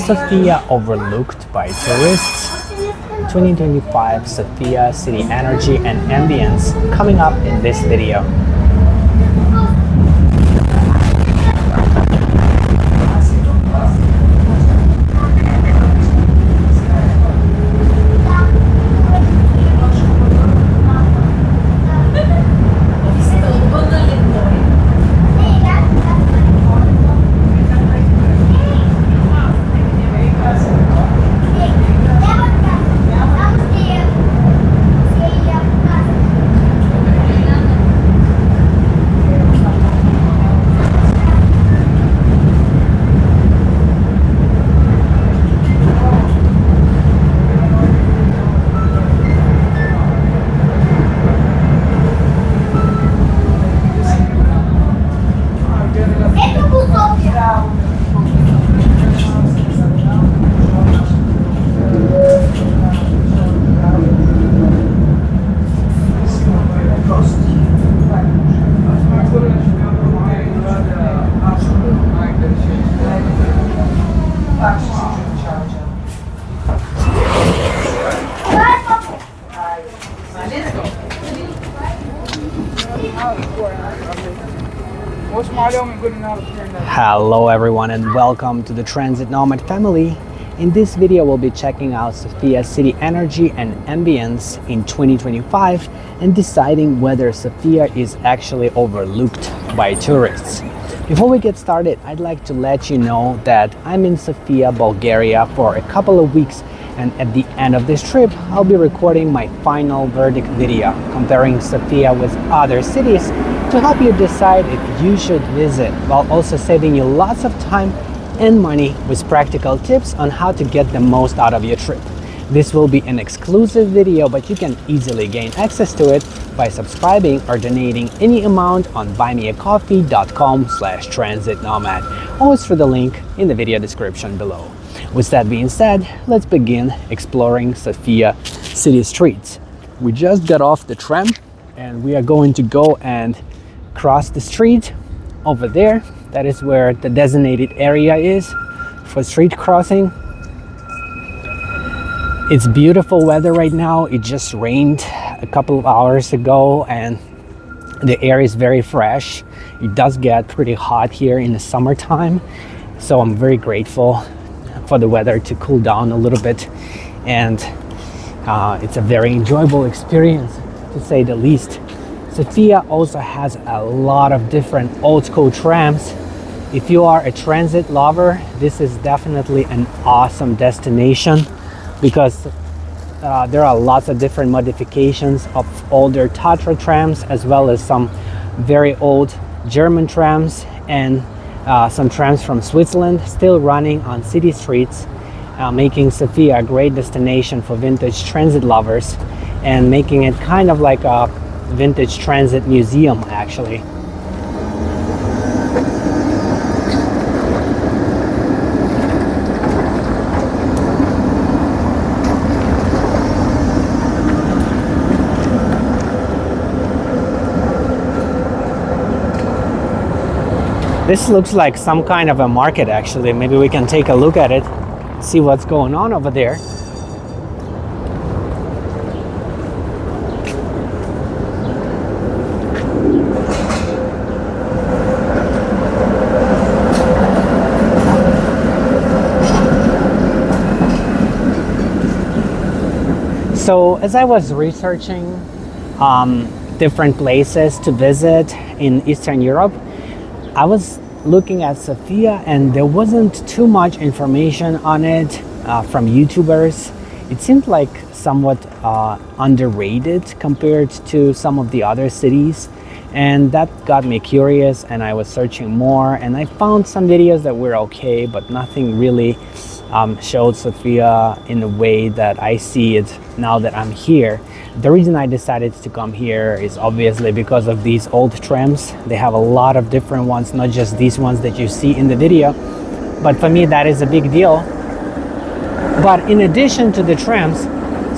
Sofia overlooked by tourists? 2025 Sofia City Energy and Ambience coming up in this video. Hello everyone and welcome to the Transit Nomad family. In this video we'll be checking out Sofia City Energy and Ambience in 2025 and deciding whether Sofia is actually overlooked by tourists. Before we get started, I'd like to let you know that I'm in Sofia, Bulgaria for a couple of weeks, and at the end of this trip I'll be recording my final verdict video comparing Sofia with other cities to help you decide if you should visit, while also saving you lots of time and money with practical tips on how to get the most out of your trip. This will be an exclusive video, but you can easily gain access to it by subscribing or donating any amount on buymeacoffee.com/transitnomad, always through the link in the video description below. With that being said, let's begin exploring Sofia city streets. We just got off the tram and we are going to go and cross the street over there. That is where the designated area is for street crossing. It's beautiful weather right now. It just rained a couple of hours ago and the air is very fresh. It does get pretty hot here in the summertime, so I'm very grateful for the weather to cool down a little bit, and it's a very enjoyable experience to say the least. Sofia also has a lot of different old school trams. If you are a transit lover, this is definitely an awesome destination because there are lots of different modifications of older Tatra trams, as well as some very old German trams and some trams from Switzerland still running on city streets, making Sofia a great destination for vintage transit lovers and making it kind of like a vintage transit museum actually. This looks like some kind of a market actually. Maybe we can take a look at it, see what's going on over there. So as I was researching different places to visit in Eastern Europe, I was looking at Sofia and there wasn't too much information on it from YouTubers. It seemed like somewhat underrated compared to some of the other cities, and that got me curious, and I was searching more and I found some videos that were okay, but nothing really showed Sofia in the way that I see it now that I'm here. The reason I decided to come here is obviously because of these old trams. They have a lot of different ones, not just these ones that you see in the video, but for me that is a big deal. But in addition to the trams,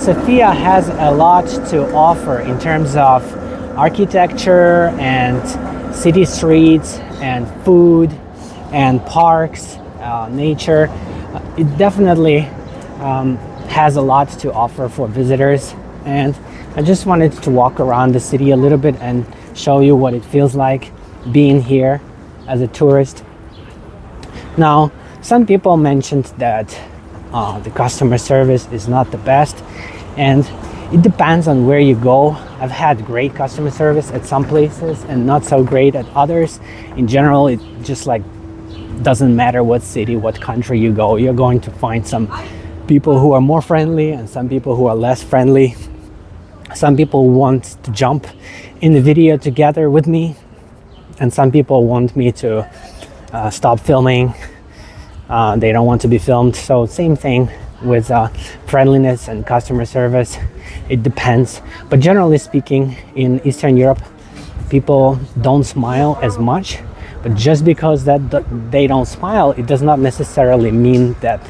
Sofia has a lot to offer in terms of architecture and city streets and food and parks, nature. it definitely has a lot to offer for visitors, and I just wanted to walk around the city a little bit and show you what it feels like being here as a tourist. Now, some people mentioned that the customer service is not the best, and it depends on where you go. I've had great customer service at some places and not so great at others. In general, it just like doesn't matter what city, what country you go, you're going to find some people who are more friendly and some people who are less friendly. Some people want to jump in the video together with me, and some people want me to stop filming. They don't want to be filmed. So same thing with friendliness and customer service. It depends. But generally speaking, in Eastern Europe, people don't smile as much. But just because that they don't smile, it does not necessarily mean that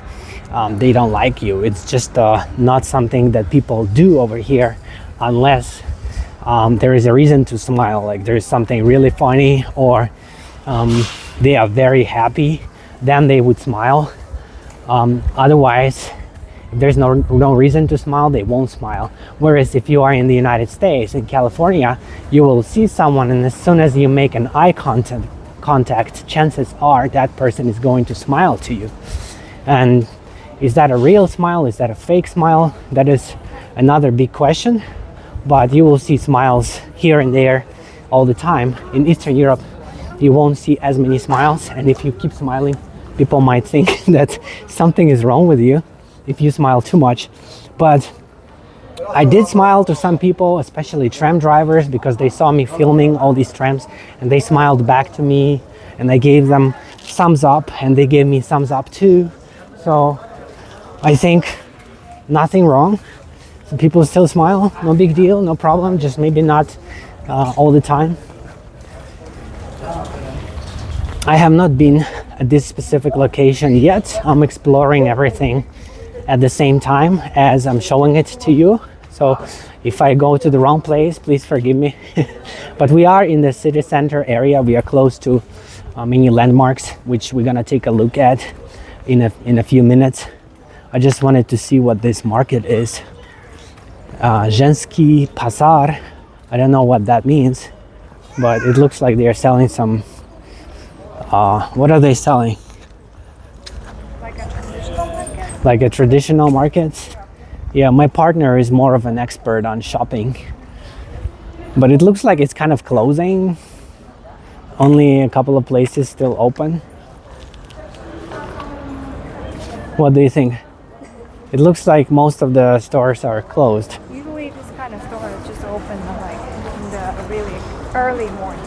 they don't like you. It's just not something that people do over here, unless there is a reason to smile, like there is something really funny, or they are very happy, then they would smile. Otherwise, if there's no reason to smile, they won't smile. Whereas if you are in the United States, in California, you will see someone, and as soon as you make an eye contact, chances are that person is going to smile to you. And is that a real smile? Is that a fake smile? That is another big question. But you will see smiles here and there all the time. In Eastern Europe, you won't see as many smiles, and if you keep smiling, people might think that something is wrong with you if you smile too much. But I did smile to some people, especially tram drivers, because they saw me filming all these trams and they smiled back to me, and I gave them thumbs up and they gave me thumbs up too. So I think nothing wrong. Some people still smile, no big deal, no problem, just maybe not all the time. I have not been at this specific location yet. I'm exploring everything at the same time as I'm showing it to you. So if I go to the wrong place, please forgive me. But we are in the city center area. We are close to many landmarks, which we're gonna take a look at in a few minutes. I just wanted to see what this market is. Ženský Pasar. I don't know what that means, but it looks like they are selling some. What are they selling? Like a traditional market? Like a traditional market? Yeah, my partner is more of an expert on shopping. But it looks like it's kind of closing. Only a couple of places still open. What do you think? It looks like most of the stores are closed. Usually this kind of store is just open like in the really early morning.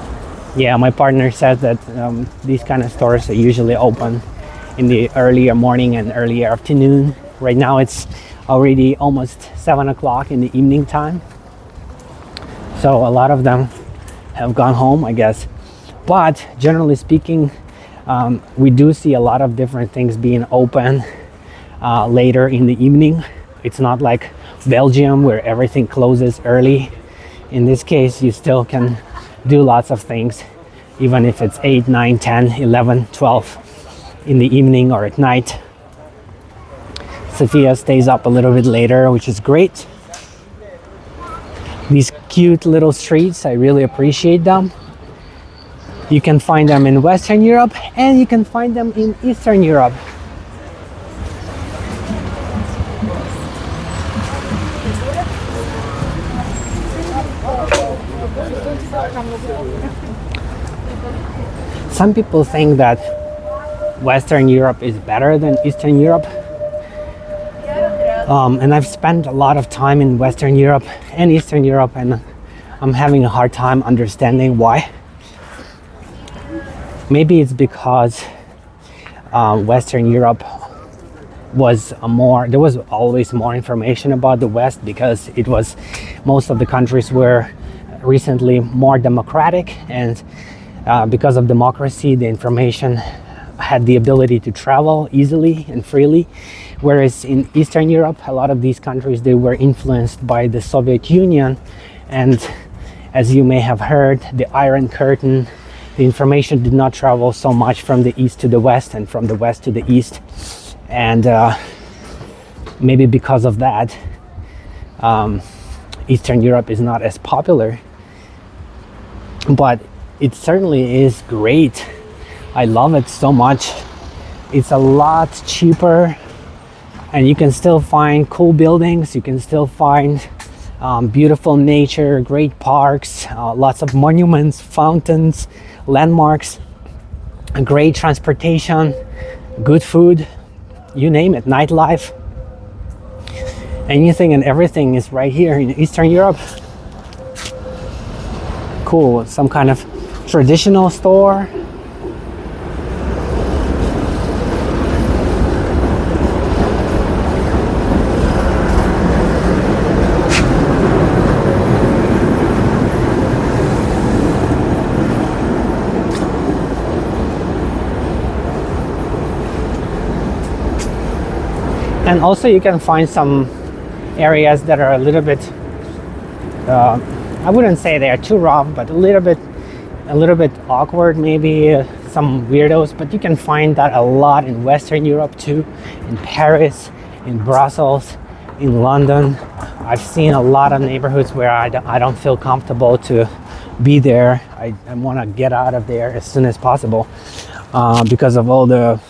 Yeah, my partner says that these kind of stores are usually open in the earlier morning and early afternoon. Right now it's already almost 7 o'clock in the evening time. So a lot of them have gone home, I guess. But generally speaking, we do see a lot of different things being open later in the evening. It's not like Belgium where everything closes early. In this case, you still can do lots of things, even if it's 8, 9, 10, 11, 12 in the evening or at night. Sofia stays up a little bit later, which is great. These cute little streets, I really appreciate them. You can find them in Western Europe and you can find them in Eastern Europe. Some people think that Western Europe is better than Eastern Europe. And I've spent a lot of time in Western Europe and Eastern Europe, and I'm having a hard time understanding why. Maybe it's because Western Europe there was always more information about the West, because it was, most of the countries were recently more democratic, and because of democracy, the information had the ability to travel easily and freely. Whereas in Eastern Europe, a lot of these countries, they were influenced by the Soviet Union, and as you may have heard, the Iron Curtain, the information did not travel so much from the east to the west and from the west to the east. and maybe because of that, Eastern Europe is not as popular, but it certainly is great. I love it so much. It's a lot cheaper, and you can still find cool buildings. You can still find beautiful nature, great parks, lots of monuments, fountains, landmarks, great transportation, good food, you name it, nightlife. Anything and everything is right here in Eastern Europe. Cool, some kind of traditional store. And also you can find some areas that are a little bit, I wouldn't say they are too rough, but a little bit awkward, maybe some weirdos, but you can find that a lot in Western Europe too, in Paris, in Brussels, in London. I've seen a lot of neighborhoods where I don't feel comfortable to be there. I want to get out of there as soon as possible because of all the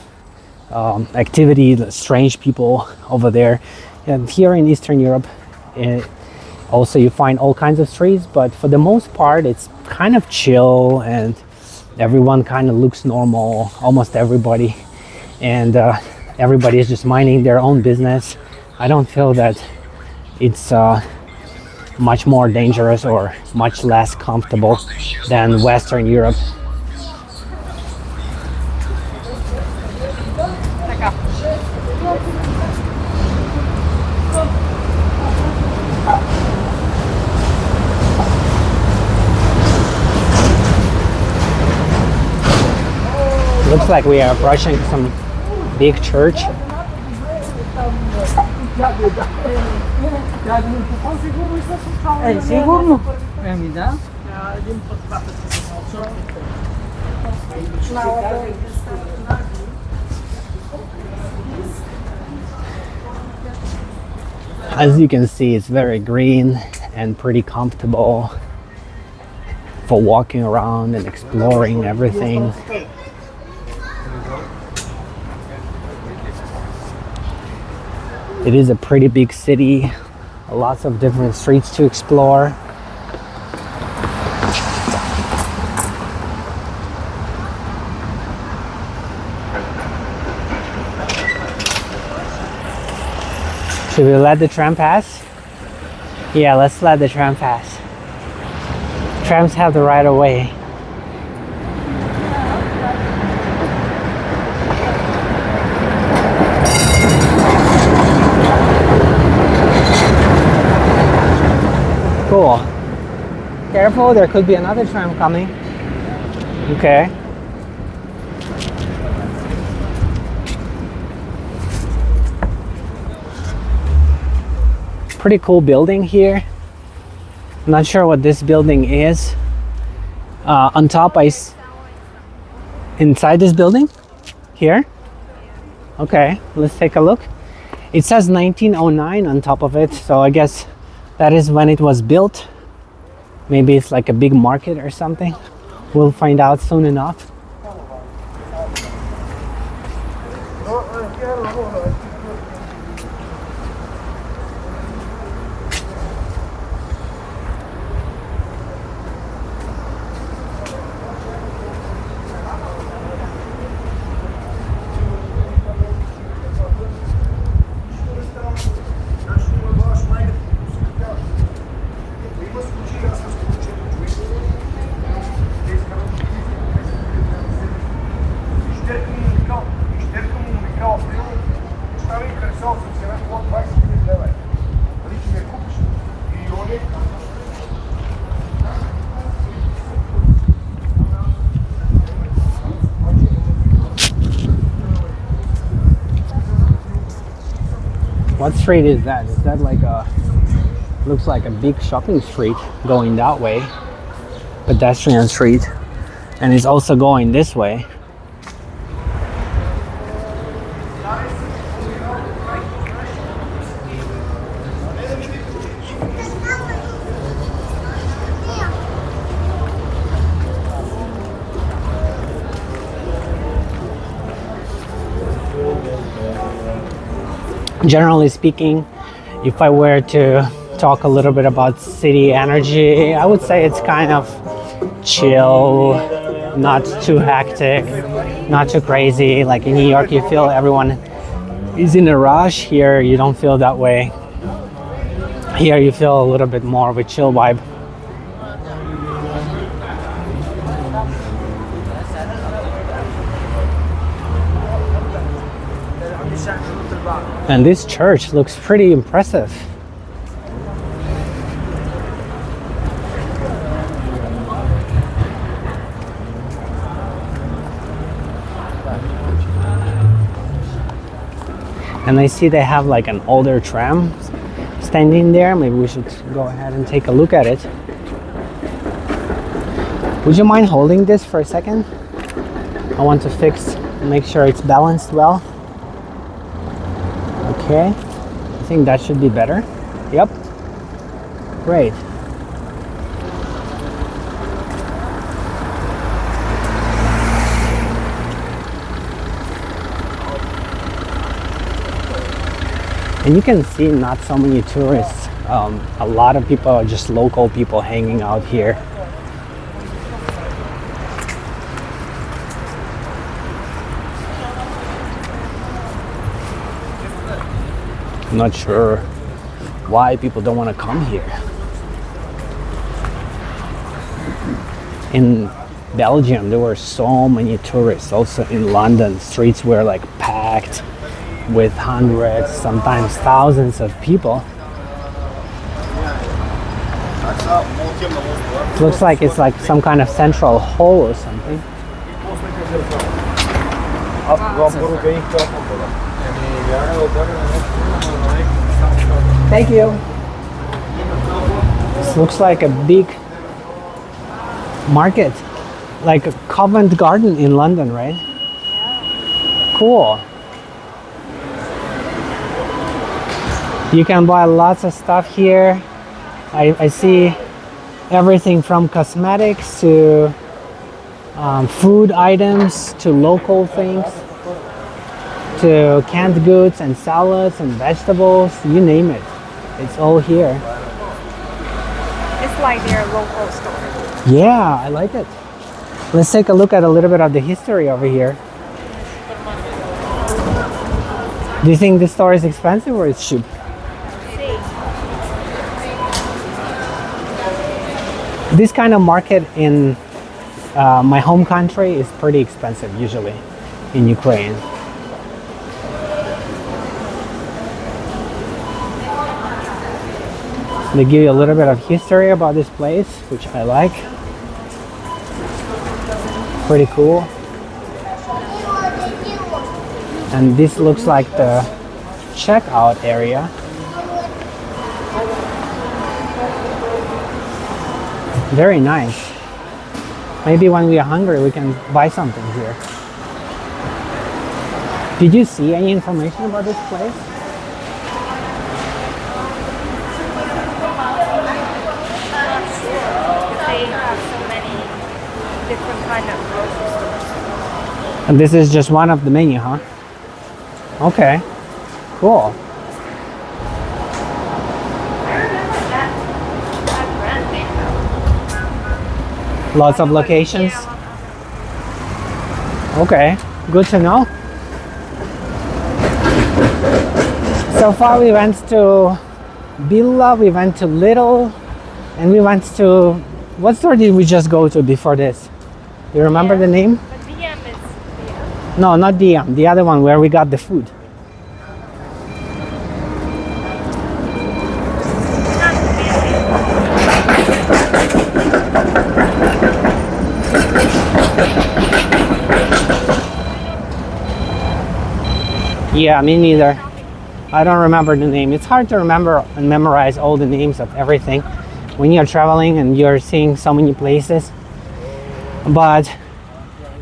activity, the strange people over there. And here in Eastern Europe, also you find all kinds of streets, but for the most part it's kind of chill and everyone kind of looks normal, almost everybody, and everybody is just minding their own business. I don't feel that it's much more dangerous or much less comfortable than Western Europe. Looks like we are approaching some big church. As you can see, it's very green and pretty comfortable for walking around and exploring everything. It is a pretty big city, lots of different streets to explore. Should we let the tram pass? Yeah, let's let the tram pass. Trams have the right of way. Cool. Careful, there could be another tram coming. Okay. Pretty cool building here. Not sure what this building is. On top, inside this building? Here? Okay, let's take a look. It says 1909 on top of it, so I guess that is when it was built. Maybe it's like a big market or something. We'll find out soon enough. What street is that? Is that like a, looks like a big shopping street going that way, pedestrian street, and it's also going this way. Generally speaking, if I were to talk a little bit about city energy, I would say it's kind of chill, not too hectic, not too crazy. Like in New York, you feel everyone is in a rush. Here, you don't feel that way. Here, you feel a little bit more of a chill vibe. And this church looks pretty impressive. And I see they have like an older tram standing there. Maybe we should go ahead and take a look at it. Would you mind holding this for a second? I want to make sure it's balanced well. Okay, I think that should be better. Yep, great. And you can see not so many tourists. A lot of people are just local people hanging out here. I'm not sure why people don't want to come here. In Belgium, there were so many tourists. Also in London, streets were like packed with hundreds, sometimes thousands of people. It looks like it's like some kind of central hall or something. Thank you. This looks like a big market, like a Covent Garden in London, right? Cool. You can buy lots of stuff here. I see everything from cosmetics to food items to local things to canned goods and salads and vegetables, you name it. It's all here. It's like their local store. Yeah, I like it. Let's take a look at a little bit of the history over here. Do you think this store is expensive or it's cheap? This kind of market in my home country is pretty expensive usually in Ukraine. They give you a little bit of history about this place, which I like. Pretty cool. And this looks like the checkout area. Very nice. Maybe when we are hungry, we can buy something here. Did you see any information about this place? They have so many different kind of grocery stores. And this is just one of the menu, huh? Okay, cool. Lots of locations. Okay, good to know. So far we went to Billa, we went to Little, and we went to, what store did we just go to before this? Do you remember the name? But DM is here. No, not DM, the other one where we got the food. Yeah, me neither. I don't remember the name. It's hard to remember and memorize all the names of everything when you're traveling and you're seeing so many places. But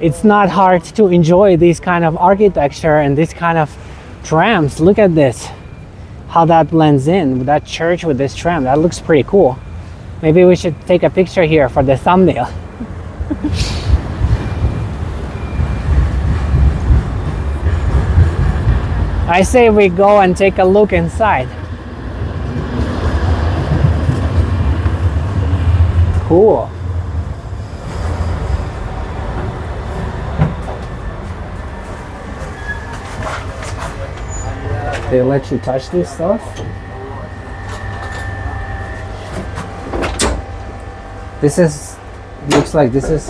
it's not hard to enjoy this kind of architecture and this kind of trams. Look at this, how that blends in with that church with this tram. That looks pretty cool. Maybe we should take a picture here for the thumbnail. I say we go and take a look inside. Cool. They let you touch this stuff? This is, looks like this is,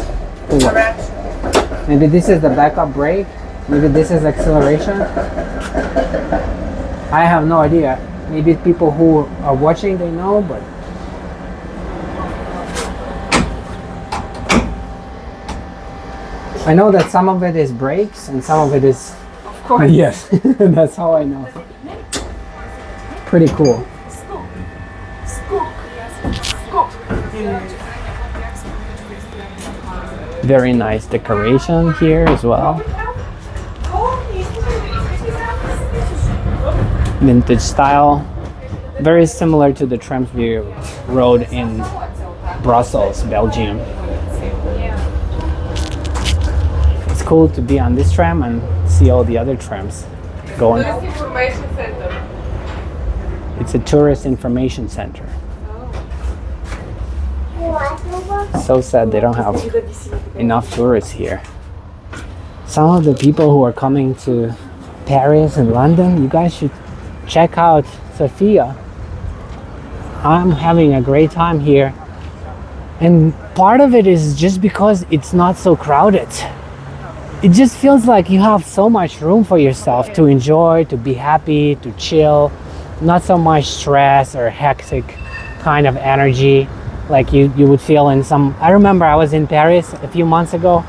maybe this is the backup brake, maybe this is acceleration. I have no idea. Maybe people who are watching, they know, but I know that some of it is brakes and some of it is, of course. Yes, that's how I know. Pretty cool. Very nice decoration here as well. Vintage style. Very similar to the trams we rode in Brussels, Belgium. It's cool to be on this tram and see all the other trams going. It's a tourist information center. So sad they don't have enough tourists here. Some of the people who are coming to Paris and London, you guys should check out Sofia. I'm having a great time here. And part of it is just because it's not so crowded. It just feels like you have so much room for yourself to enjoy, to be happy, to chill. Not so much stress or hectic kind of energy like you would feel in some. I remember I was in Paris a few months ago.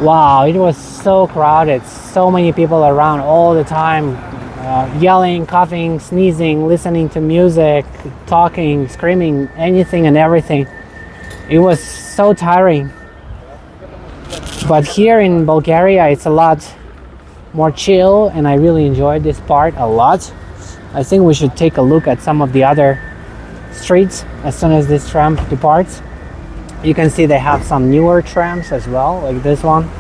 Wow, it was so crowded, so many people around all the time, yelling, coughing, sneezing, listening to music, talking, screaming, anything and everything. It was so tiring. But here in Bulgaria it's a lot more chill and I really enjoyed this part a lot. I think we should take a look at some of the other streets as soon as this tram departs. You can see they have some newer trams as well, like this one.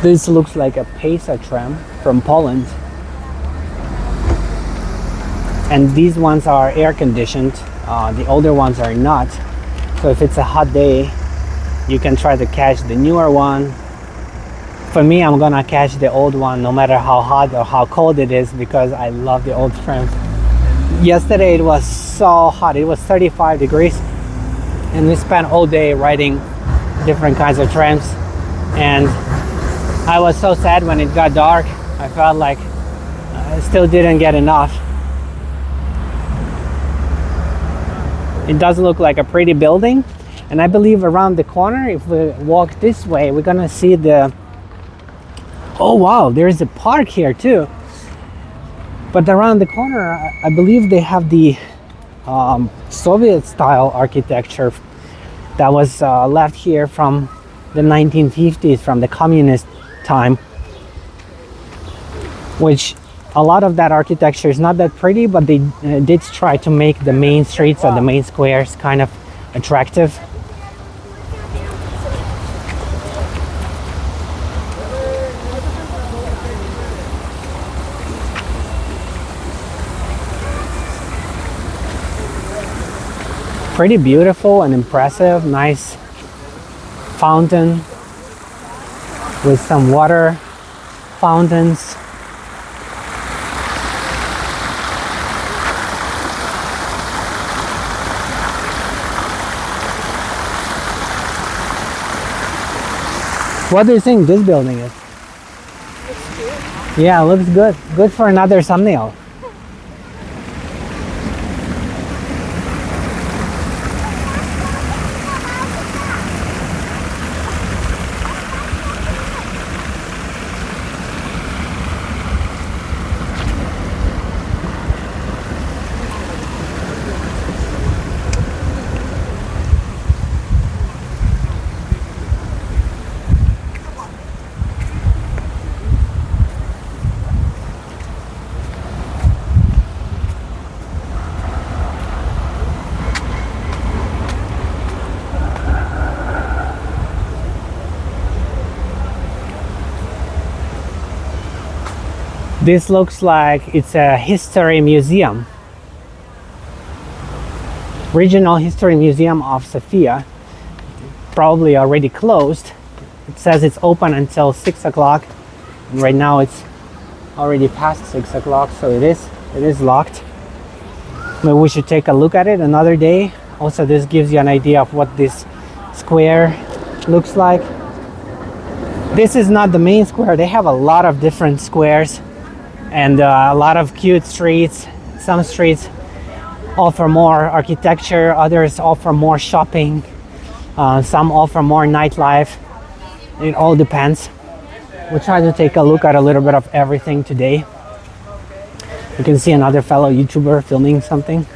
This looks like a Pesa tram from Poland. And these ones are air conditioned. The older ones are not. So if it's a hot day, you can try to catch the newer one. For me, I'm gonna catch the old one no matter how hot or how cold it is because I love the old trams. Yesterday it was so hot, it was 35 degrees and we spent all day riding different kinds of trams and I was so sad when it got dark. I felt like I still didn't get enough. It does look like a pretty building and I believe around the corner, if we walk this way, we're gonna see the, oh wow, there's a park here too. But around the corner, I believe they have the Soviet style architecture that was left here from the 1950s, from the communist time. Which a lot of that architecture is not that pretty, but they did try to make the main streets or the main squares kind of attractive. Pretty beautiful and impressive, nice fountain with some water fountains. What do you think this building is? Looks good. Yeah, looks good. Good for another thumbnail. This looks like it's a history museum. Regional History Museum of Sofia. Probably already closed. It says it's open until 6 o'clock. And right now it's already past 6 o'clock, so it is locked. Maybe we should take a look at it another day. Also, this gives you an idea of what this square looks like. This is not the main square. They have a lot of different squares and a lot of cute streets. Some streets offer more architecture, others offer more shopping, some offer more nightlife. It all depends. We'll try to take a look at a little bit of everything today. You can see another fellow YouTuber filming something.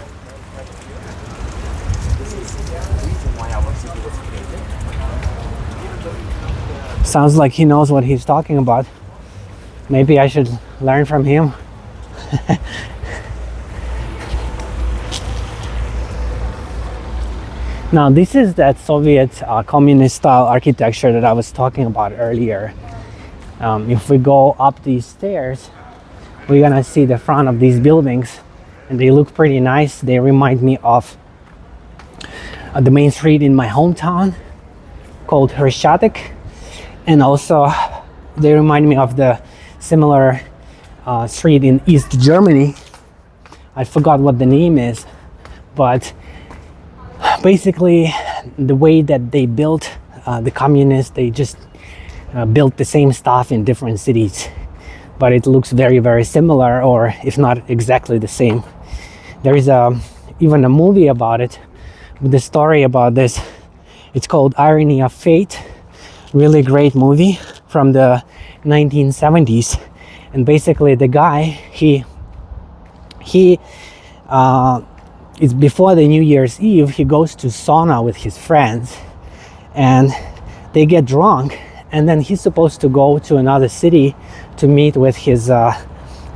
Sounds like he knows what he's talking about. Maybe I should learn from him. Now this is that Soviet communist style architecture that I was talking about earlier. If we go up these stairs, we're gonna see the front of these buildings, and they look pretty nice. They remind me of the main street in my hometown called Hrschatek, and also they remind me of the similar street in East Germany. I forgot what the name is, but basically the way that they built the communists, they just built the same stuff in different cities, but it looks very, very similar, or if not exactly the same. There is even a movie about it, with the story about this. It's called Irony of Fate. Really great movie from the 1970s. And basically the guy, he it's before the New Year's Eve, he goes to sauna with his friends and they get drunk, and then he's supposed to go to another city to meet with his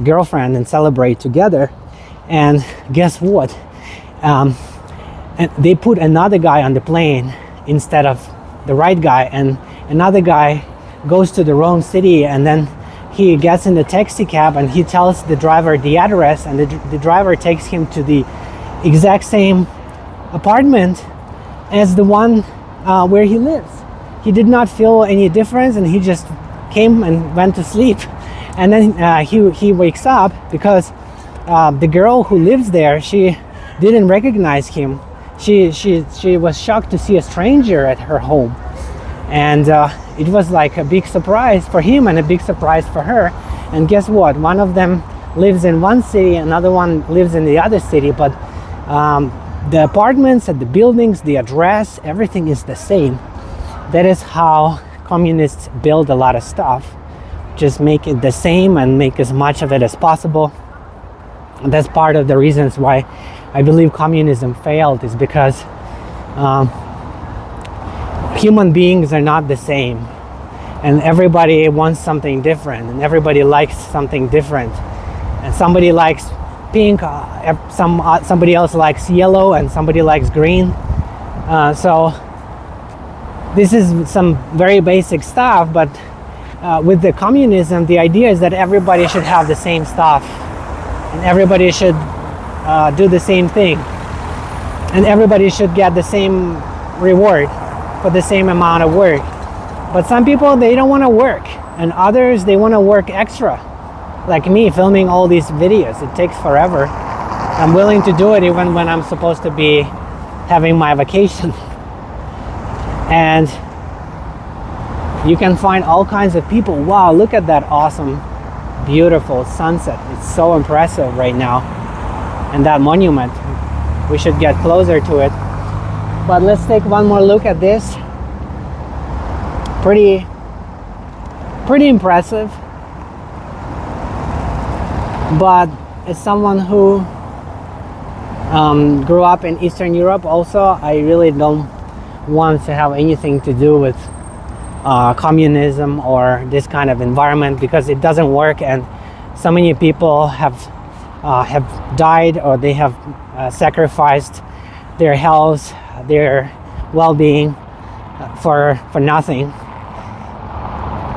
girlfriend and celebrate together. And guess what? And they put another guy on the plane instead of the right guy, and another guy goes to the wrong city, and then he gets in the taxi cab and he tells the driver the address, and the driver takes him to the exact same apartment as the one where he lives. He did not feel any difference, and he just came and went to sleep. And then he wakes up because the girl who lives there, she didn't recognize him. She was shocked to see a stranger at her home, and it was like a big surprise for him and a big surprise for her. And guess what? One of them lives in one city, another one lives in the other city, but the apartments and the buildings, the address, everything is the same. That is how communists build a lot of stuff. Just make it the same and make as much of it as possible. And that's part of the reasons why I believe communism failed, is because human beings are not the same, and everybody wants something different, and everybody likes something different. And somebody likes pink, somebody else likes yellow, and somebody likes green. So this is some very basic stuff, but with the communism, the idea is that everybody should have the same stuff, and everybody should do the same thing, and everybody should get the same reward for the same amount of work. But some people, they don't want to work, and others, they want to work extra. Like me, filming all these videos, it takes forever. I'm willing to do it even when I'm supposed to be having my vacation. And you can find all kinds of people. Wow, look at that awesome, beautiful sunset. It's so impressive right now. And that monument, we should get closer to it. But let's take one more look at this. Pretty impressive. But as someone who grew up in Eastern Europe also, I really don't want to have anything to do with communism or this kind of environment, because it doesn't work, and so many people have died, or they have sacrificed their health, their well-being for nothing.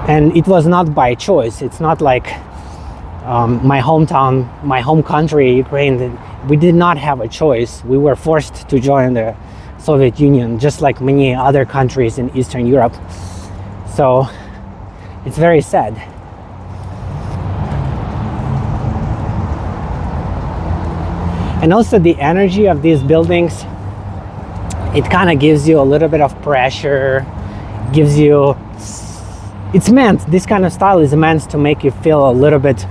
And it was not by choice. It's not like my hometown, my home country, Ukraine, we did not have a choice. We were forced to join the Soviet Union, just like many other countries in Eastern Europe. So it's very sad. And also the energy of these buildings, it kind of gives you a little bit of pressure, gives you, it's meant, this kind of style is meant to make you feel a little bit,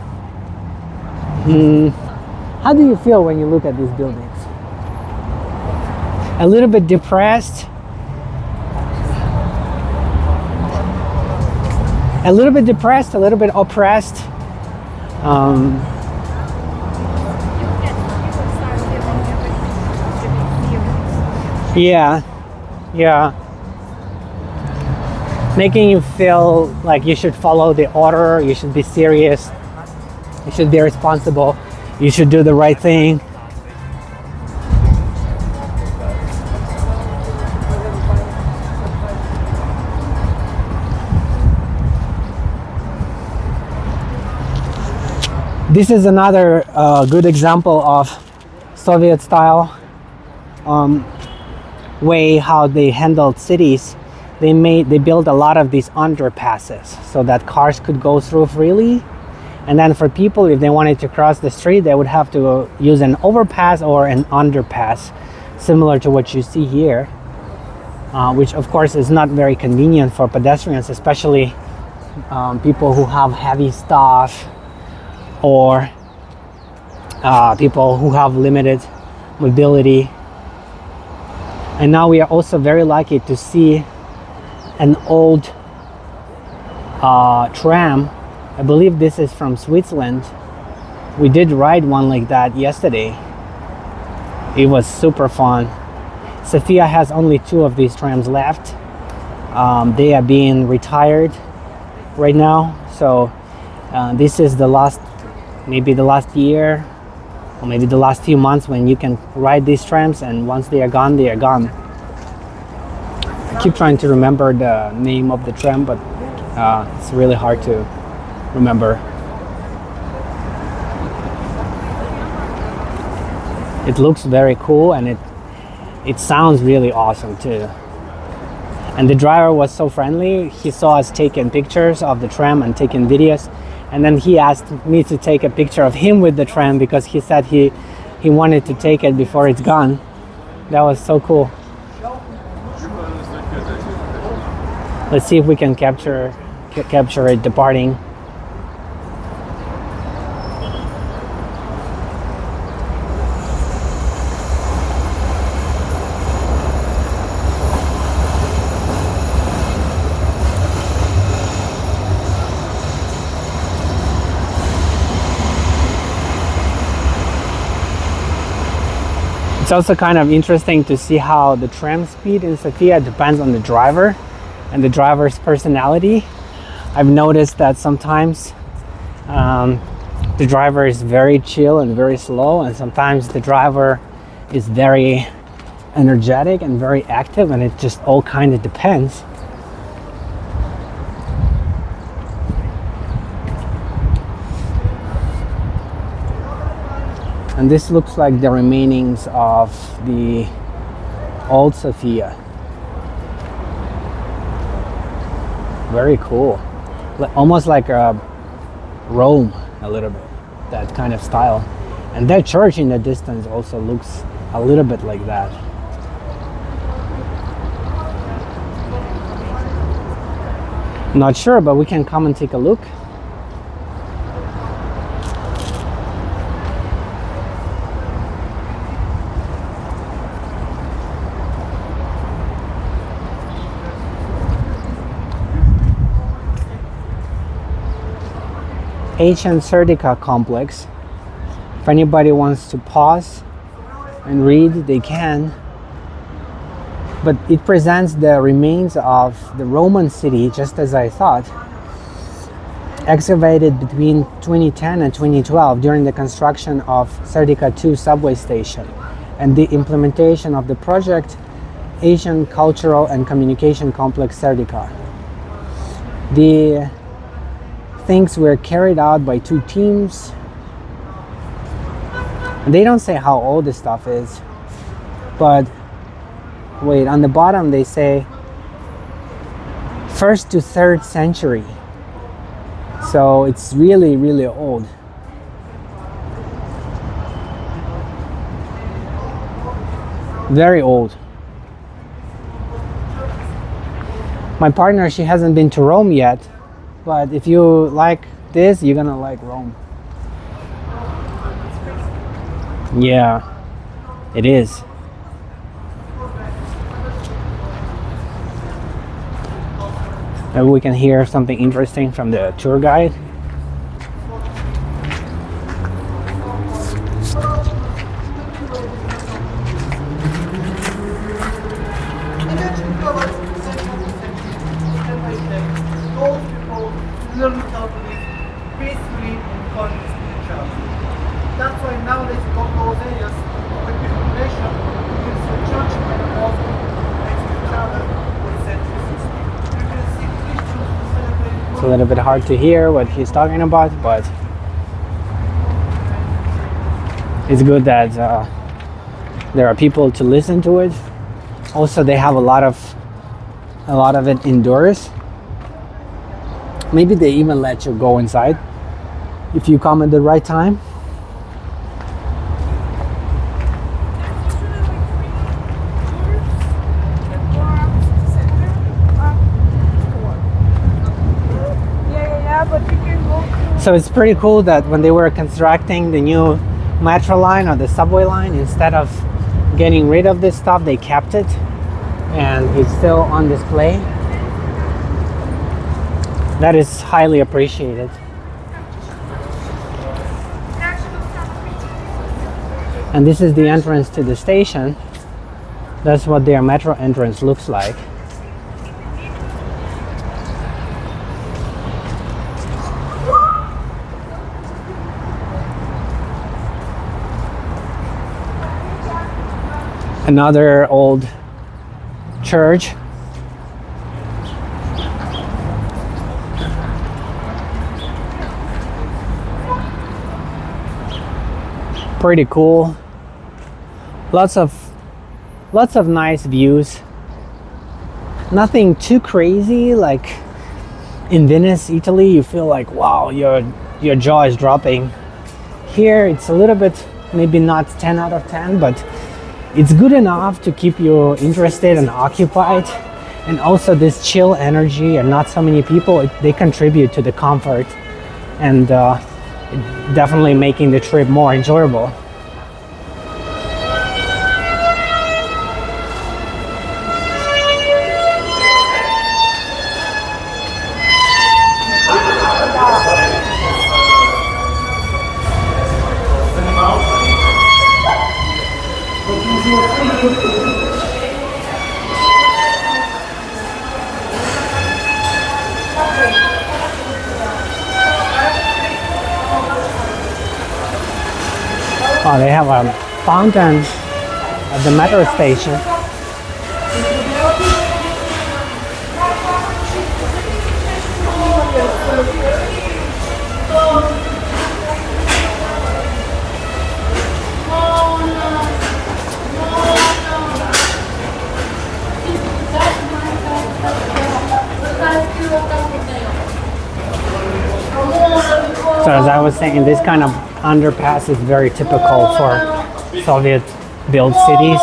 how do you feel when you look at these buildings? A little bit depressed, a little bit oppressed. Yeah. Making you feel like you should follow the order, you should be serious, you should be responsible, you should do the right thing. This is another good example of Soviet style way how they handled cities. They built a lot of these underpasses so that cars could go through freely, and then for people, if they wanted to cross the street, they would have to use an overpass or an underpass, similar to what you see here, which of course is not very convenient for pedestrians, especially people who have heavy stuff or people who have limited mobility. And now we are also very lucky to see an old tram. I believe this is from Switzerland. We did ride one like that yesterday. It was super fun. Sofia has only 2 of these trams left. They are being retired right now. So this is the last, maybe the last year, or maybe the last few months when you can ride these trams, and once they are gone, they are gone. I keep trying to remember the name of the tram, but it's really hard to remember. It looks very cool, and it sounds really awesome too. And the driver was so friendly. He saw us taking pictures of the tram and taking videos, and then he asked me to take a picture of him with the tram because he said he wanted to take it before it's gone. That was so cool. Let's see if we can capture it departing. It's also kind of interesting to see how the tram speed in Sofia depends on the driver and the driver's personality. I've noticed that sometimes the driver is very chill and very slow, and sometimes the driver is very energetic and very active, and it just all kind of depends. And this looks like the remainings of the old Sofia. Very cool. Almost like Rome a little bit, that kind of style. And that church in the distance also looks a little bit like that. Not sure, but we can come and take a look. Ancient Serdica complex. If anybody wants to pause and read, they can. But it presents the remains of the Roman city, just as I thought, excavated between 2010 and 2012 during the construction of Serdica 2 subway station and the implementation of the project Asian Cultural and Communication Complex Serdica. The things were carried out by 2 teams. And they don't say how old this stuff is, but wait, on the bottom they say 1st to 3rd century. So it's really, really old. Very old. My partner, she hasn't been to Rome yet, but if you like this, you're gonna like Rome. Yeah, it is. Maybe we can hear something interesting from the tour guide. learn how to live peacefully and connect with each other. That's why nowadays we go to those areas with the population, you can see church and mosque next to each other with centuries. You can see Christians who celebrate. It's a little bit hard to hear what he's talking about, but it's good that there are people to listen to it. Also, they have a lot of it indoors. Maybe they even let you go inside if you come at the right time. So it's pretty cool that when they were constructing the new metro line or the subway line, instead of getting rid of this stuff, they kept it and it's still on display. That is highly appreciated. And this is the entrance to the station. That's what their metro entrance looks like. Another old church. Pretty cool. Lots of nice views. Nothing too crazy. Like in Venice, Italy, you feel like wow, your jaw is dropping. Here it's a little bit, maybe not 10 out of 10, but it's good enough to keep you interested and occupied. And also this chill energy and not so many people, they contribute to the comfort and definitely making the trip more enjoyable. Oh, they have a fountain at the metro station. So as I was saying, this kind of underpass is very typical for Soviet-built cities.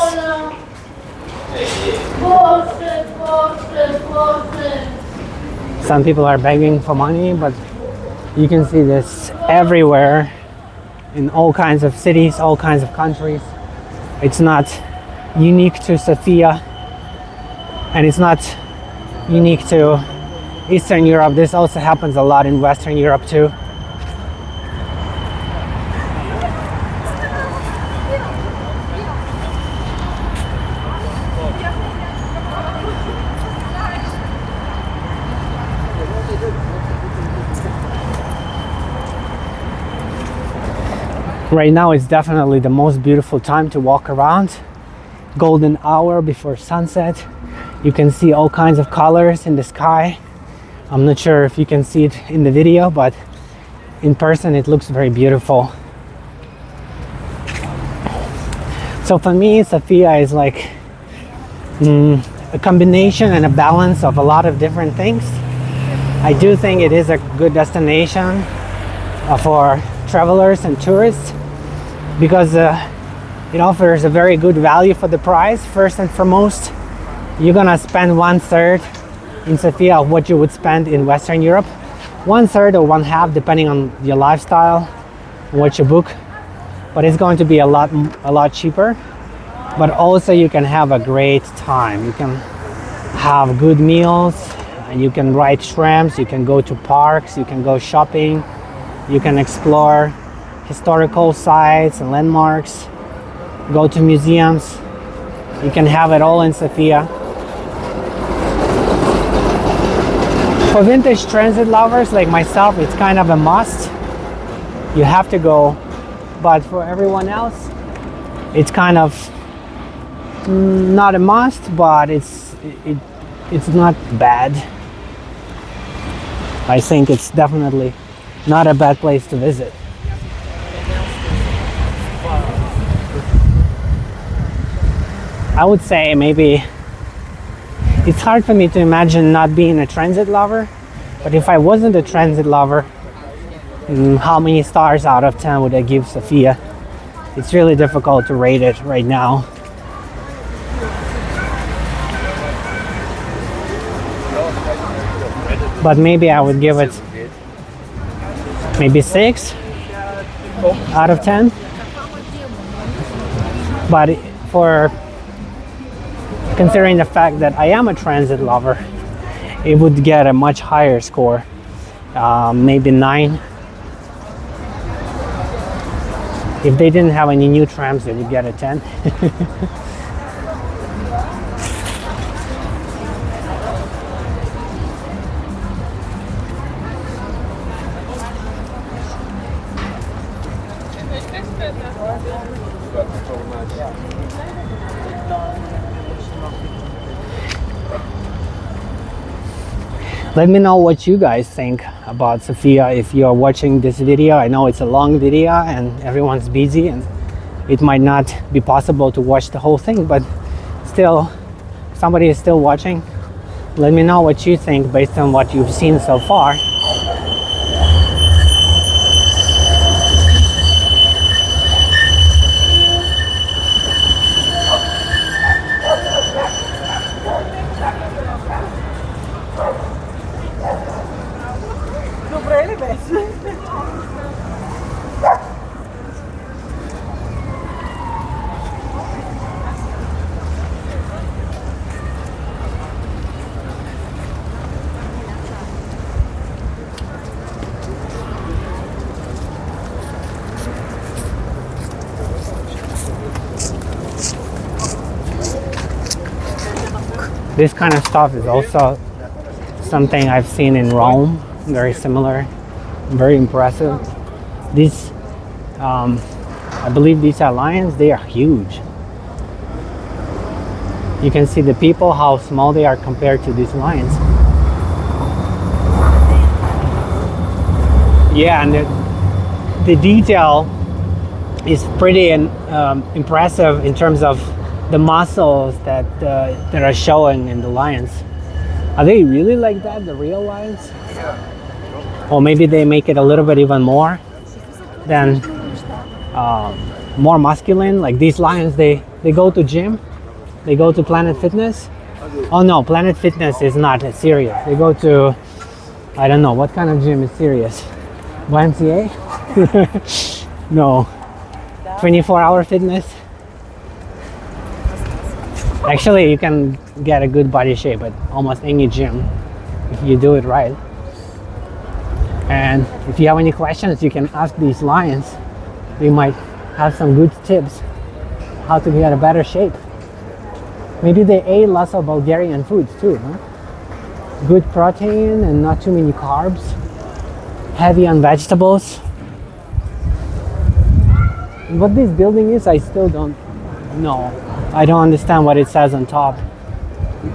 Some people are begging for money, but you can see this everywhere in all kinds of cities, all kinds of countries. It's not unique to Sofia, and it's not unique to Eastern Europe. This also happens a lot in Western Europe too. Right now is definitely the most beautiful time to walk around. Golden hour before sunset. You can see all kinds of colors in the sky. I'm not sure if you can see it in the video, but in person it looks very beautiful. So for me, Sofia is like a combination and a balance of a lot of different things. I do think it is a good destination for travelers and tourists because it offers a very good value for the price. First and foremost, you're gonna spend 1/3 in Sofia of what you would spend in Western Europe. 1/3 or 1/2 depending on your lifestyle and what you book. But it's going to be a lot cheaper. But also you can have a great time. You can have good meals, and you can ride trams, you can go to parks, you can go shopping, you can explore historical sites and landmarks, go to museums. You can have it all in Sofia. For vintage transit lovers like myself, it's kind of a must. You have to go. But for everyone else, it's kind of not a must, but it's not bad. I think it's definitely not a bad place to visit. I would say maybe it's hard for me to imagine not being a transit lover, but if I wasn't a transit lover, how many stars out of 10 would I give Sofia? It's really difficult to rate it right now. But maybe I would give it maybe 6 out of 10. But for considering the fact that I am a transit lover, it would get a much higher score, maybe 9. If they didn't have any new trams, they would get a 10. Let me know what you guys think about Sofia if you're watching this video. I know it's a long video and everyone's busy and it might not be possible to watch the whole thing, but still, somebody is still watching. Let me know what you think based on what you've seen so far. This kind of stuff is also something I've seen in Rome, very similar, very impressive. These, I believe these are lions, they are huge. You can see the people, how small they are compared to these lions. Yeah, and the detail is pretty impressive in terms of the muscles that are showing in the lions. Are they really like that, the real lions? Or maybe they make it a little bit even more than more masculine. Like these lions, they go to gym, they go to Planet Fitness. Oh no, Planet Fitness is not serious. They go to, I don't know, what kind of gym is serious? YMCA? No, 24-hour fitness. Actually, you can get a good body shape at almost any gym if you do it right. And if you have any questions, you can ask these lions. They might have some good tips how to get a better shape. Maybe they ate lots of Bulgarian foods too, huh? Good protein and not too many carbs. Heavy on vegetables. What this building is, I still don't know. I don't understand what it says on top.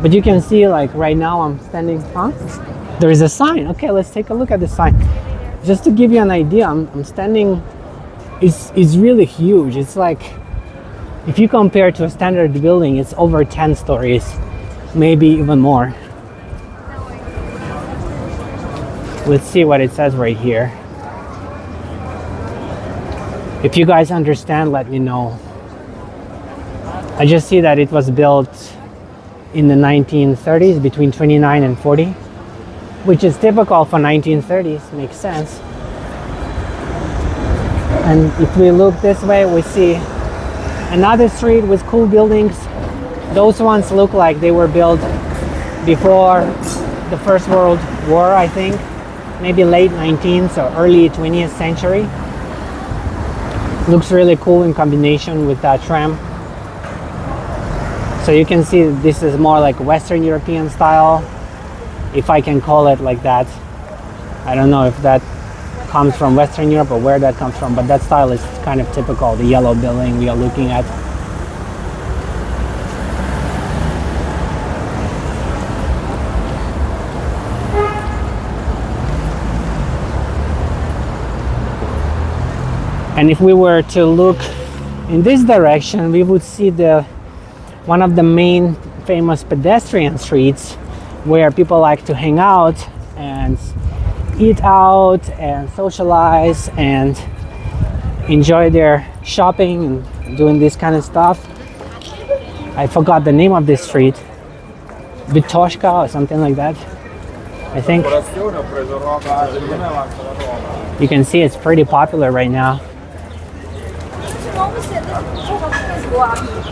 But you can see, like right now I'm standing, huh? There is a sign. Okay, let's take a look at the sign. Just to give you an idea, I'm standing, it's really huge. It's like, if you compare to a standard building, it's over 10 stories, maybe even more. Let's see what it says right here. If you guys understand, let me know. I just see that it was built in the 1930s, between 29 and 40, which is typical for 1930s, makes sense. And if we look this way, we see another street with cool buildings. Those ones look like they were built before the First World War, I think. Maybe late 19th or early 20th century. Looks really cool in combination with that tram. So you can see this is more like Western European style, if I can call it like that. I don't know if that comes from Western Europe or where that comes from, but that style is kind of typical, the yellow building we are looking at. And if we were to look in this direction, we would see one of the main famous pedestrian streets where people like to hang out and eat out and socialize and enjoy their shopping and doing this kind of stuff. I forgot the name of this street. Bitoshka or something like that, I think. You can see it's pretty popular right now.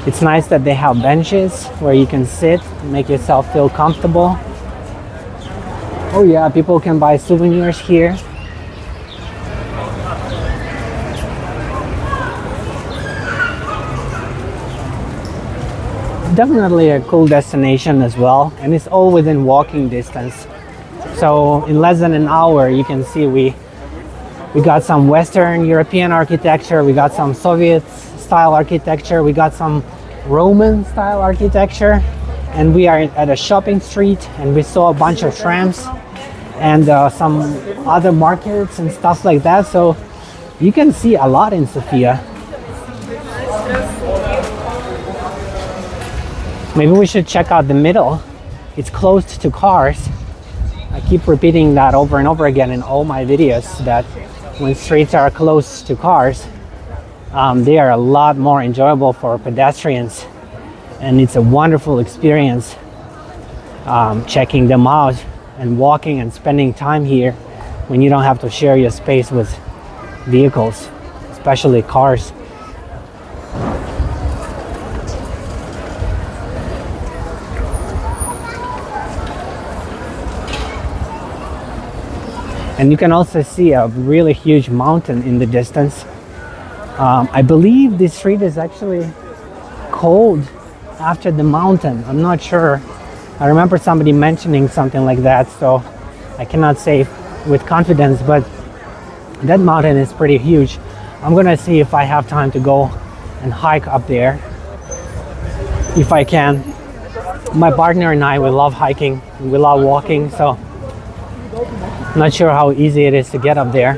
It's nice that they have benches where you can sit and make yourself feel comfortable. Oh yeah, people can buy souvenirs here. Definitely a cool destination as well, and it's all within walking distance. So in less than an hour, you can see we got some Western European architecture, we got some Soviet style architecture, we got some Roman style architecture, and we are at a shopping street, and we saw a bunch of trams and some other markets and stuff like that. So you can see a lot in Sofia. Maybe we should check out the middle. It's closed to cars. I keep repeating that over and over again in all my videos, that when streets are close to cars, they are a lot more enjoyable for pedestrians, and it's a wonderful experience checking them out and walking and spending time here when you don't have to share your space with vehicles, especially cars. And you can also see a really huge mountain in the distance. I believe this street is actually called after the mountain. I'm not sure. I remember somebody mentioning something like that, so I cannot say with confidence, but that mountain is pretty huge. I'm gonna see if I have time to go and hike up there, if I can. My partner and I, we love hiking, we love walking, so I'm not sure how easy it is to get up there.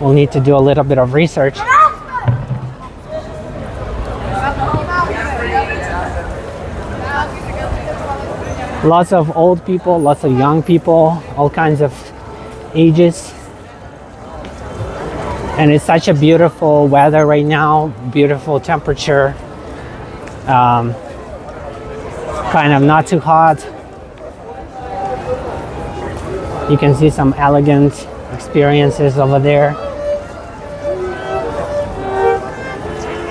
We'll need to do a little bit of research. Lots of old people, lots of young people, all kinds of ages. And it's such a beautiful weather right now, beautiful temperature. Kind of not too hot. You can see some elegant experiences over there.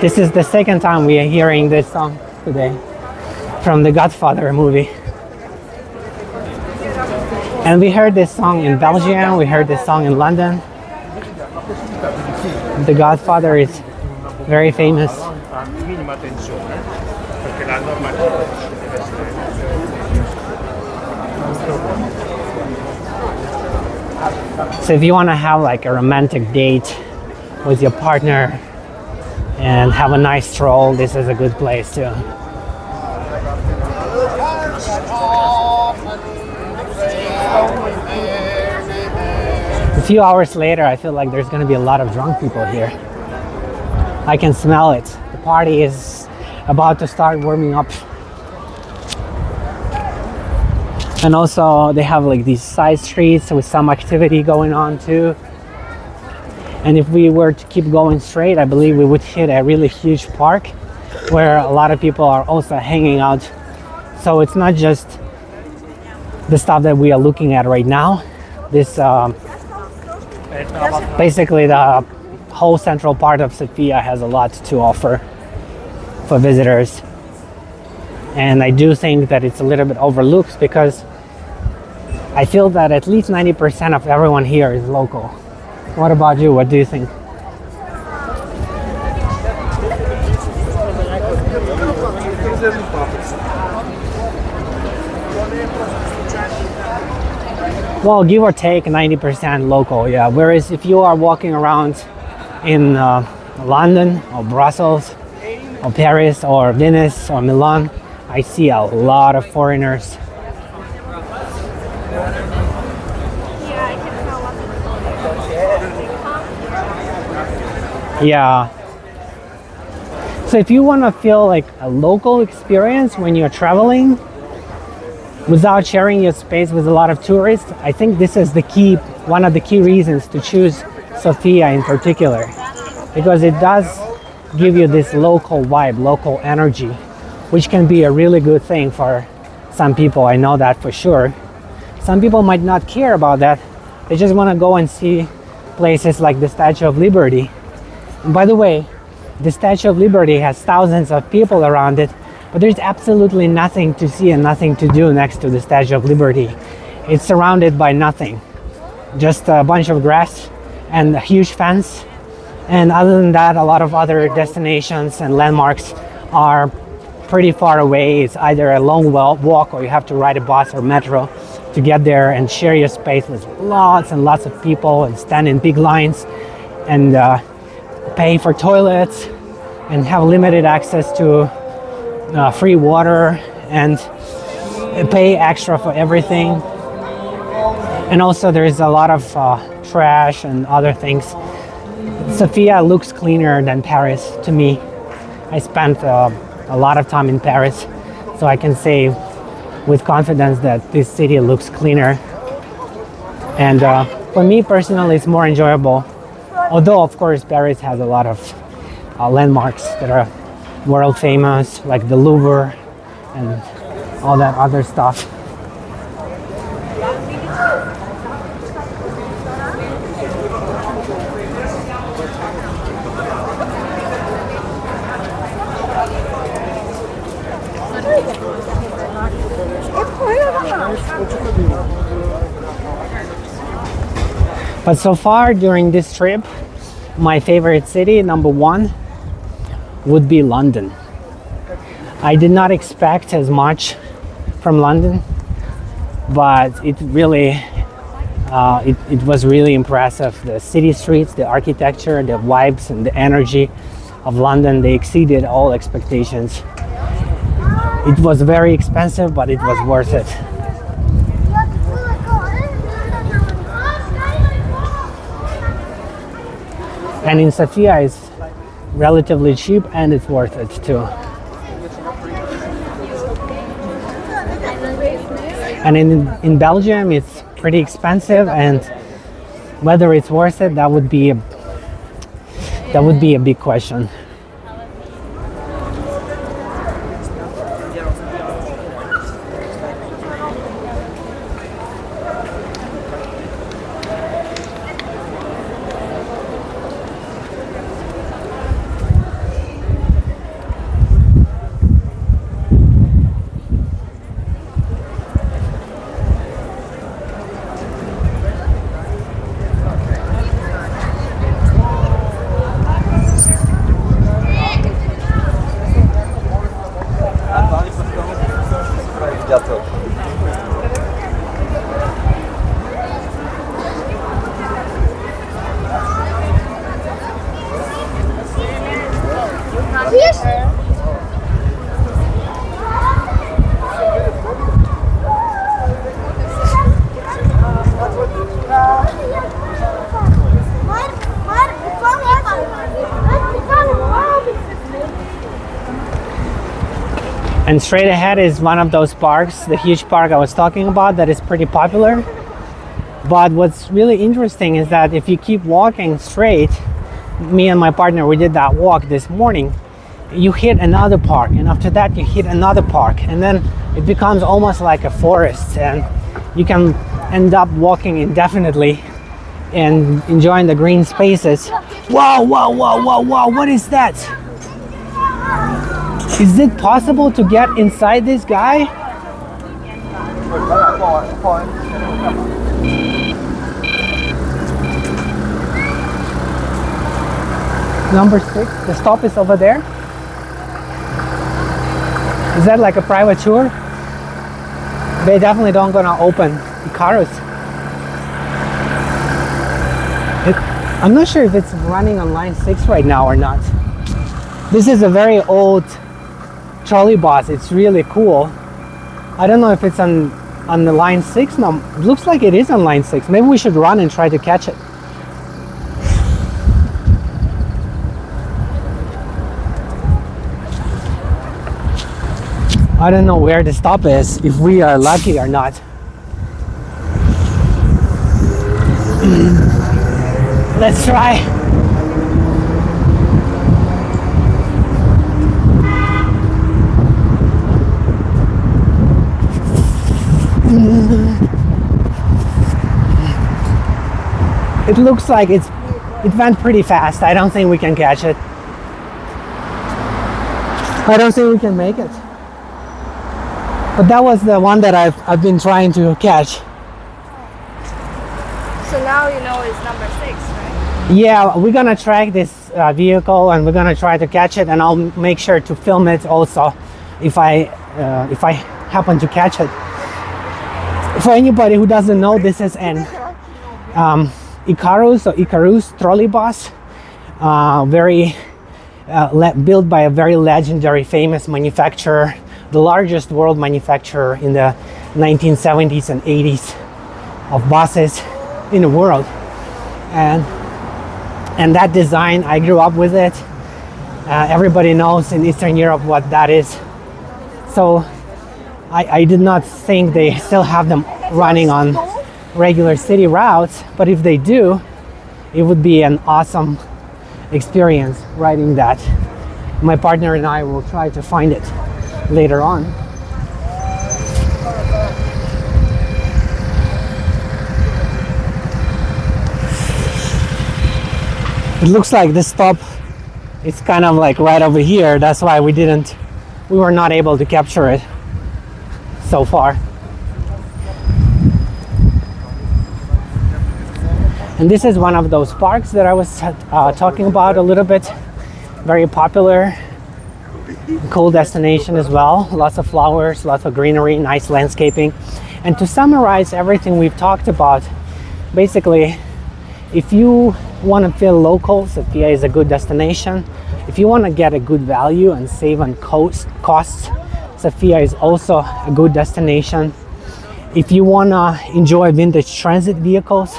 This is the second time we are hearing this song today from the Godfather movie. And we heard this song in Belgium, we heard this song in London. The Godfather is very famous. So if you want to have like a romantic date with your partner and have a nice stroll, this is a good place too. A few hours later, I feel like there's going to be a lot of drunk people here. I can smell it. The party is about to start warming up. And also they have like these side streets with some activity going on too. And if we were to keep going straight, I believe we would hit a really huge park where a lot of people are also hanging out. So it's not just the stuff that we are looking at right now. This basically the whole central part of Sofia has a lot to offer for visitors. And I do think that it's a little bit overlooked because I feel that at least 90% of everyone here is local. What about you? What do you think? Well, give or take 90% local, yeah. Whereas if you are walking around in London or Brussels or Paris or Venice or Milan, I see a lot of foreigners. Yeah. So if you want to feel like a local experience when you're traveling without sharing your space with a lot of tourists, I think this is the key, one of the key reasons to choose Sofia in particular, because it does give you this local vibe, local energy, which can be a really good thing for some people. I know that for sure. Some people might not care about that. They just want to go and see places like the Statue of Liberty. And by the way, the Statue of Liberty has thousands of people around it, but there's absolutely nothing to see and nothing to do next to the Statue of Liberty. It's surrounded by nothing, just a bunch of grass and a huge fence. And other than that, a lot of other destinations and landmarks are pretty far away. It's either a long walk or you have to ride a bus or metro to get there and share your space with lots and lots of people and stand in big lines and pay for toilets and have limited access to free water and pay extra for everything. And also there's a lot of trash and other things. Sofia looks cleaner than Paris to me. I spent a lot of time in Paris, so I can say with confidence that this city looks cleaner. And for me personally, it's more enjoyable. Although, of course, Paris has a lot of landmarks that are world famous, like the Louvre and all that other stuff. But so far during this trip, my favorite city, number one, would be London. I did not expect as much from London, but it really, it was really impressive. The city streets, the architecture, the vibes and the energy of London, they exceeded all expectations. It was very expensive, but it was worth it. And in Sofia, it's relatively cheap and it's worth it too. And in Belgium, it's pretty expensive, and whether it's worth it, that would be a big question. And straight ahead is one of those parks, the huge park I was talking about that is pretty popular. But what's really interesting is that if you keep walking straight, me and my partner, we did that walk this morning, you hit another park, and after that you hit another park, and then it becomes almost like a forest, and you can end up walking indefinitely and enjoying the green spaces. Wow, wow, wow, wow, wow, what is that? Is it possible to get inside this guy? Number 6, the stop is over there. Is that like a private tour? They definitely don't gonna open Icarus. I'm not sure if it's running on line 6 right now or not. This is a very old trolley bus. It's really cool. I don't know if it's on the line 6 now. It looks like it is on line 6. Maybe we should run and try to catch it. I don't know where the stop is, if we are lucky or not. Let's try. It looks like it went pretty fast. I don't think we can catch it. I don't think we can make it. But that was the one that I've been trying to catch. So now you know it's number 6, right? Yeah, we're gonna track this vehicle and we're gonna try to catch it, and I'll make sure to film it also if I happen to catch it. For anybody who doesn't know, this is an Icarus or Icarus trolley bus, built by a very legendary, famous manufacturer, the largest world manufacturer in the 1970s and 80s of buses in the world. And that design, I grew up with it. Everybody knows in Eastern Europe what that is. So I did not think they still have them running on regular city routes, but if they do, it would be an awesome experience riding that. My partner and I will try to find it later on. It looks like the stop is kind of like right over here. That's why we were not able to capture it so far. And this is one of those parks that I was talking about a little bit. Very popular, cool destination as well. Lots of flowers, lots of greenery, nice landscaping. And to summarize everything we've talked about, basically, if you want to feel local, Sofia is a good destination. If you want to get a good value and save on costs, Sofia is also a good destination. If you want to enjoy vintage transit vehicles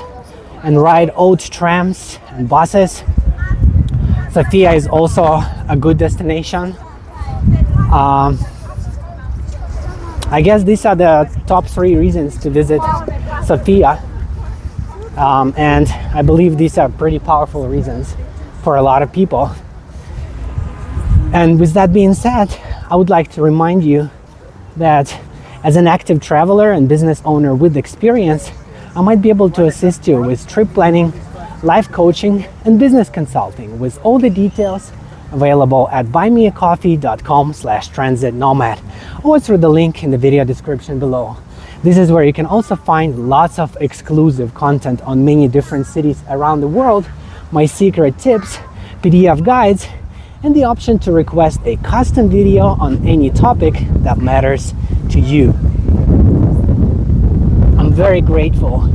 and ride old trams and buses, Sofia is also a good destination. I guess these are the top 3 reasons to visit Sofia. And I believe these are pretty powerful reasons for a lot of people. And with that being said, I would like to remind you that as an active traveler and business owner with experience, I might be able to assist you with trip planning, life coaching, and business consulting, with all the details available at buymeacoffee.com/transitnomad or through the link in the video description below. This is where you can also find lots of exclusive content on many different cities around the world, my secret tips, PDF guides, and the option to request a custom video on any topic that matters to you. I'm very grateful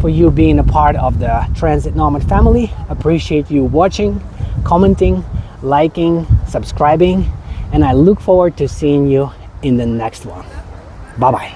for you being a part of the Transit Nomad family. Appreciate you watching, commenting, liking, subscribing, and I look forward to seeing you in the next one. Bye-bye.